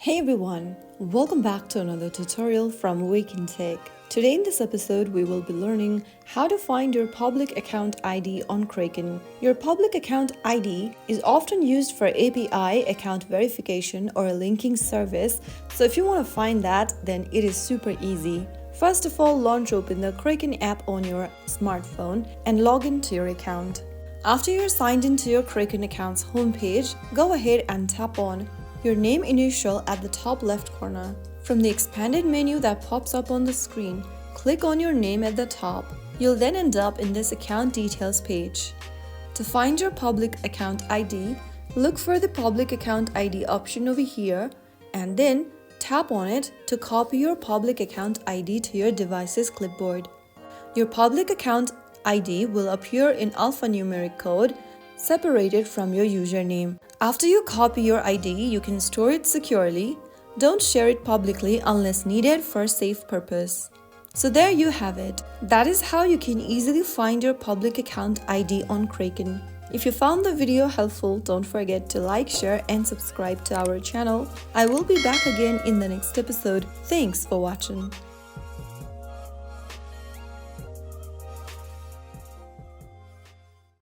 Hey everyone, welcome back to another tutorial from Wake&Tech. Today in this episode, we will be learning how to find your public account ID on Kraken. Your public account ID is often used for API account verification or a linking service, so if you want to find that, then it is super easy. First of all, launch open the Kraken app on your smartphone and log into your account. After you're signed into your Kraken account's homepage, go ahead and tap on your name initial at the top left corner. From the expanded menu that pops up on the screen, click on your name at the top. You'll then end up in this account details page. To find your public account ID, look for the public account ID option over here and then tap on it to copy your public account ID to your device's clipboard. Your public account ID will appear in alphanumeric code separated from your username. After you copy your ID, you can store it securely. Don't share it publicly unless needed for a safe purpose. So there you have it. That is how you can easily find your public account ID on Kraken. If you found the video helpful, don't forget to like, share and subscribe to our channel. I will be back again in the next episode. Thanks for watching.